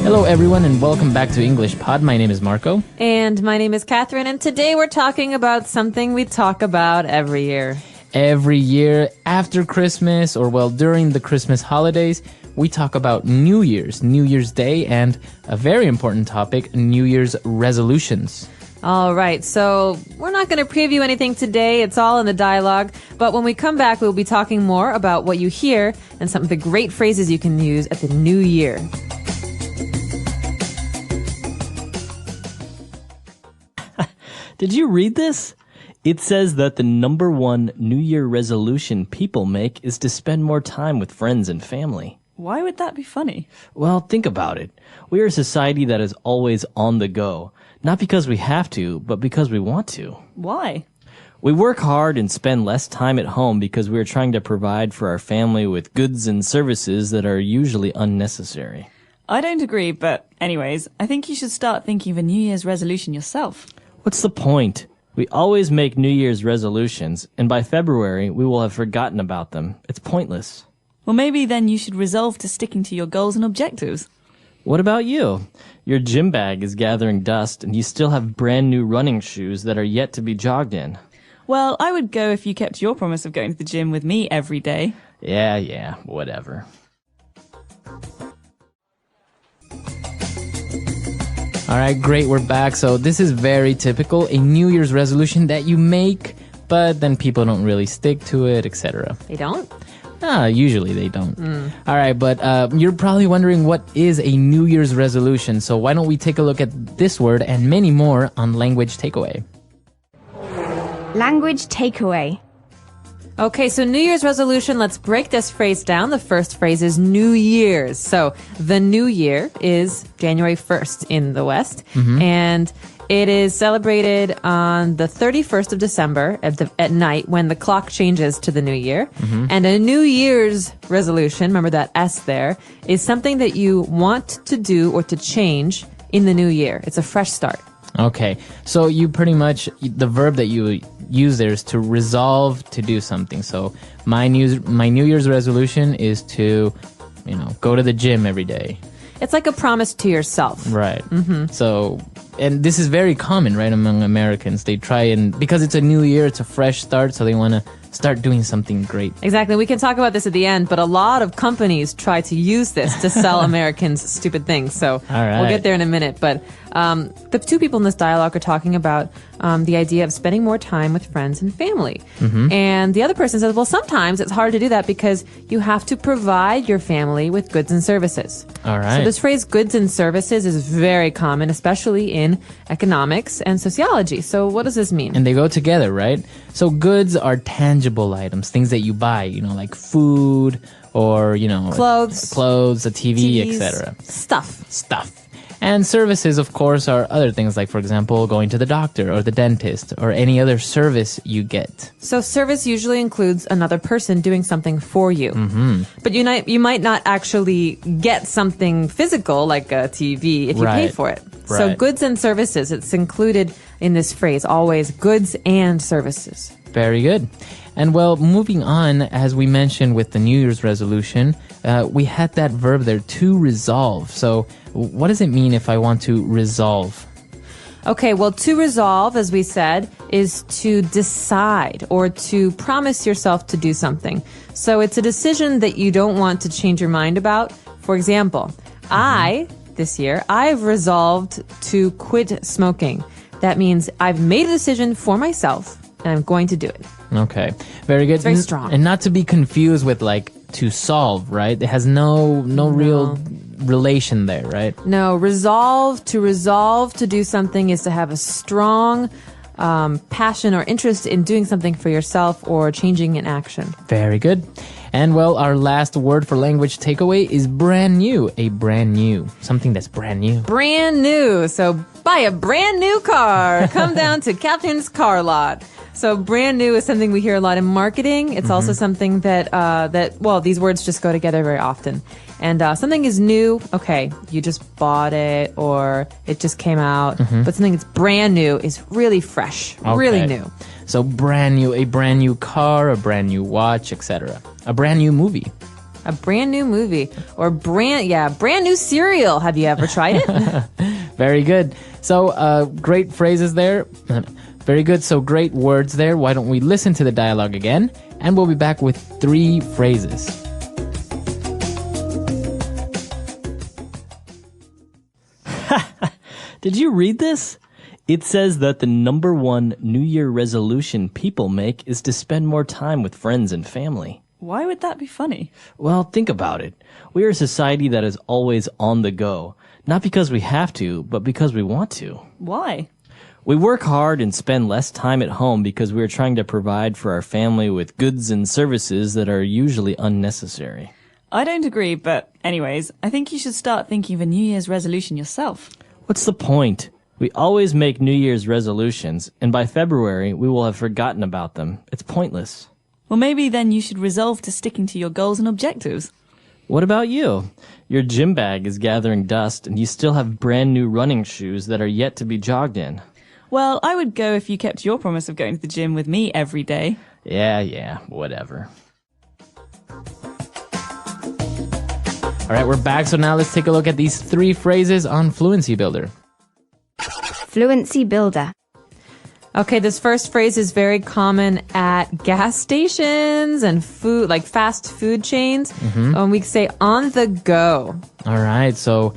Hello, everyone, and welcome back to English Pod. My name is Marco. And my name is Catherine, and today we're talking about something we talk about every year. Every year after Christmas, or well, during the Christmas holidays, we talk about New Year's Day, and a very important topic, New Year's resolutions. All right, so we're not going to preview anything today. It's all in the dialogue. But when we come back, we'll be talking more about what you hear and some of the great phrases you can use at the new year. Did you read this? It says that the number one New Year resolution people make is to spend more time with friends and family. Why would that be funny? Well, think about it. We are a society that is always on the go. Not because we have to, but because we want to. Why? We work hard and spend less time at home because we are trying to provide for our family with goods and services that are usually unnecessary. I don't agree, but anyways, I think you should start thinking of a New Year's resolution yourself. What's the point? We always make New Year's resolutions, and by February, we will have forgotten about them. It's pointless. Well, maybe then you should resolve to sticking to your goals and objectives. What about you? Your gym bag is gathering dust, and you still have brand new running shoes that are yet to be jogged in. Well, I would go if you kept your promise of going to the gym with me every day. Yeah, whatever. All right, great, we're back. So this is very typical, a New Year's resolution that you make, but then people don't really stick to it, etc. They don't? Usually they don't. All right, but you're probably wondering what is a New Year's resolution. So why don't we take a look at this word and many more on Language Takeaway. Language takeaway. Okay, so New Year's resolution, let's break this phrase down. The first phrase is New Year's. So the New Year is January 1st in the West, and it is celebrated on the 31st of December at night when the clock changes to the New Year. And a New Year's resolution, remember that S there, is something that you want to do or to change in the new year. It's a fresh start. Okay, so you pretty much, the verb that you use there is to resolve to do something. So my New Year's resolution is to, go to the gym every day. It's like a promise to yourself. Right. So, and this is very common, right, among Americans. They try and, because it's a new year, it's a fresh start, so they want to start doing something great. Exactly. We can talk about this at the end, but a lot of companies try to use this to sell Americans stupid things. So we'll get there in a minute. But the two people in this dialogue are talking about the idea of spending more time with friends and family. And the other person says, well, sometimes it's hard to do that because you have to provide your family with goods and services. All right. So this phrase goods and services is very common, especially in economics and sociology. So what does this mean? And they go together, right? So goods are tangible items, things that you buy, like food or, Clothes, a TV, TVs, etc. Stuff. And services, of course, are other things like, for example, going to the doctor or the dentist or any other service you get. So service usually includes another person doing something for you. But you might not actually get something physical like a TV if you pay for it. So Right. goods and services, it's included in this phrase, always goods and services. Very good. And well, moving on, as we mentioned with the New Year's resolution, we had that verb there, to resolve. So what does it mean if I want to resolve? Okay, well, to resolve, as we said, is to decide or to promise yourself to do something. So it's a decision that you don't want to change your mind about. For example, this year, I've resolved to quit smoking. That means I've made a decision for myself and I'm going to do it. Okay, very good. It's very strong. And not to be confused with to solve, right? It has no real relation there, right? No, resolve to do something is to have a strong passion or interest in doing something for yourself or changing an action. Very good. And well, our last word for language takeaway is brand new. A brand new. Something that's brand new. Brand new. So buy a brand new car. Come down to Catherine's car lot. So brand new is something we hear a lot in marketing. It's also something that these words just go together very often. And something is new, okay, you just bought it or it just came out. But something that's brand new is really fresh, really new. So brand new, a brand new car, a brand new watch, etc. A brand new movie. A brand new movie. Or brand new cereal. Have you ever tried it? Very good. So, great phrases there. Very good. So, great words there. Why don't we listen to the dialogue again? And we'll be back with 3 phrases. Did you read this? It says that the number 1 New Year resolution people make is to spend more time with friends and family. Why would that be funny? Well, think about it. We are a society that is always on the go. Not because we have to, but because we want to. Why? We work hard and spend less time at home because we are trying to provide for our family with goods and services that are usually unnecessary. I don't agree, but anyways, I think you should start thinking of a New Year's resolution yourself. What's the point? We always make New Year's resolutions, and by February, we will have forgotten about them. It's pointless. Well, maybe then you should resolve to sticking to your goals and objectives. What about you? Your gym bag is gathering dust, and you still have brand new running shoes that are yet to be jogged in. Well, I would go if you kept your promise of going to the gym with me every day. Yeah, whatever. All right, we're back. So now let's take a look at these 3 phrases on Fluency Builder. Fluency Builder. Okay, this first phrase is very common at gas stations and food, like fast food chains. We say on the go. All right. So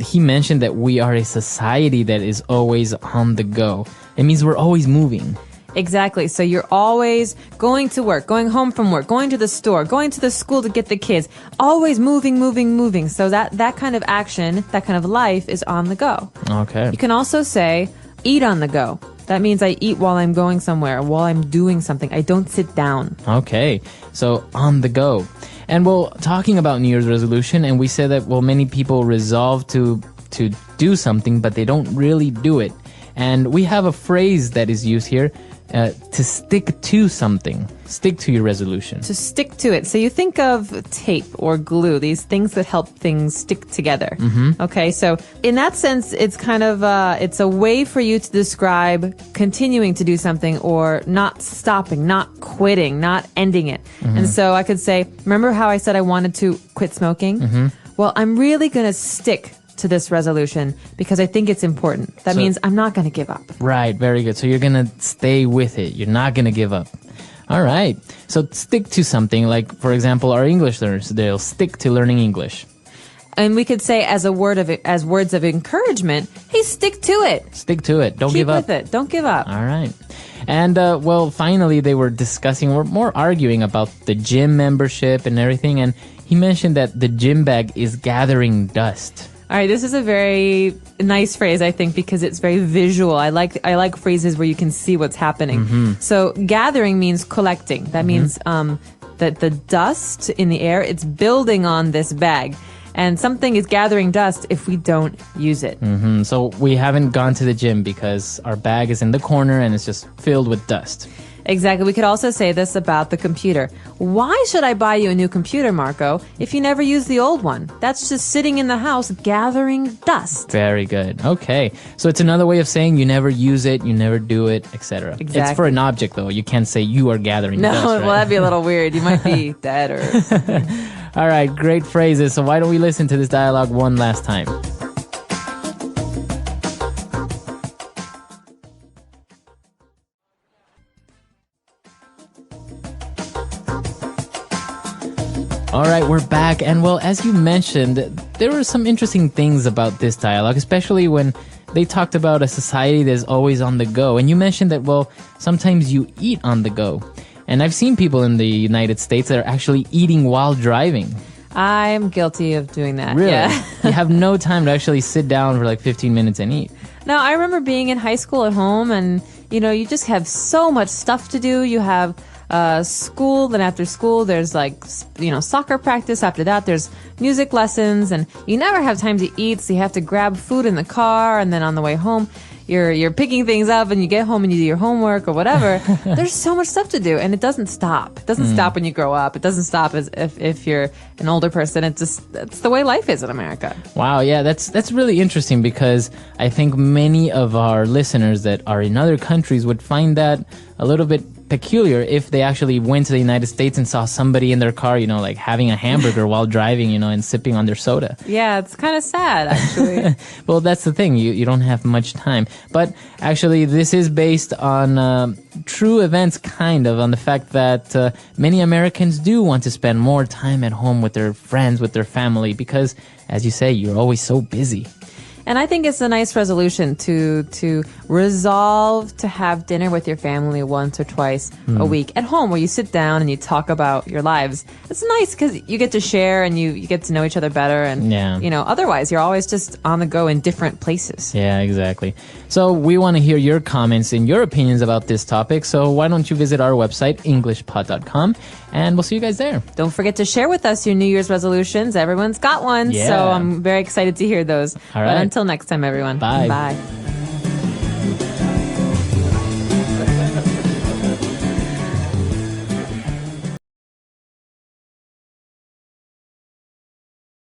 he mentioned that we are a society that is always on the go. It means we're always moving. Exactly. So you're always going to work, going home from work, going to the store, going to the school to get the kids, always moving. So that kind of action, that kind of life is on the go. Okay. You can also say eat on the go. That means I eat while I'm going somewhere, while I'm doing something. I don't sit down. Okay. So on the go. And well, talking about New Year's resolution, and we said that, well, many people resolve to do something, but they don't really do it. And we have a phrase that is used here, to stick to something. Stick to your resolution. To stick to it. So you think of tape or glue, these things that help things stick together. Okay, so in that sense, it's kind of, it's a way for you to describe continuing to do something or not stopping, not quitting, not ending it. And so I could say, remember how I said I wanted to quit smoking? Well, I'm really going to stick to this resolution because I think it's important. That means I'm not going to give up. Right, very good. So you're going to stay with it. You're not going to give up. All right. So stick to something, like, for example, our English learners, they'll stick to learning English. And we could say as words of encouragement, hey, stick to it. Stick to it. Don't Keep give up. with it. Don't give up. All right. And, well, finally, they were discussing, or more arguing about the gym membership and everything. And he mentioned that the gym bag is gathering dust. All right, this is a very nice phrase, I think, because it's very visual. I like phrases where you can see what's happening. So gathering means collecting. That means that the dust in the air, it's building on this bag. And something is gathering dust if we don't use it. So we haven't gone to the gym because our bag is in the corner and it's just filled with dust. Exactly. We could also say this about the computer. Why should I buy you a new computer, Marco, if you never use the old one? That's just sitting in the house gathering dust. Very good. Okay. So it's another way of saying you never use it, you never do it, etc. Exactly. It's for an object, though. You can't say you are gathering No, dust, right? well, that'd be a little weird. You might be dead or something. All right. Great phrases. So why don't we listen to this dialogue one last time? All right, we're back. And well, as you mentioned, there were some interesting things about this dialogue, especially when they talked about a society that's always on the go. And you mentioned that, well, sometimes you eat on the go. And I've seen people in the United States that are actually eating while driving. I'm guilty of doing that. Really? Yeah. You have no time to actually sit down for like 15 minutes and eat. No, I remember being in high school at home and, you just have so much stuff to do. You have school, then after school there's soccer practice. After that there's music lessons, and you never have time to eat, so you have to grab food in the car, and then on the way home you're picking things up, and you get home and you do your homework or whatever. There's so much stuff to do, and it doesn't stop. It doesn't stop when you grow up. It doesn't stop as if you're an older person. That's the way life is in America. Wow, yeah, that's really interesting, because I think many of our listeners that are in other countries would find that a little bit peculiar if they actually went to the United States and saw somebody in their car, like having a hamburger while driving, and sipping on their soda. Yeah, it's kind of sad, actually. Well, that's the thing. You don't have much time. But actually, this is based on true events, kind of, on the fact that many Americans do want to spend more time at home with their friends, with their family, because, as you say, you're always so busy. And I think it's a nice resolution to resolve to have dinner with your family once or twice a week at home, where you sit down and you talk about your lives. It's nice because you get to share and you get to know each other better. And, otherwise you're always just on the go in different places. Yeah, exactly. So we want to hear your comments and your opinions about this topic. So why don't you visit our website, EnglishPod.com, and we'll see you guys there. Don't forget to share with us your New Year's resolutions. Everyone's got one. Yeah. So I'm very excited to hear those. All right. But until next time, everyone. Bye. Bye.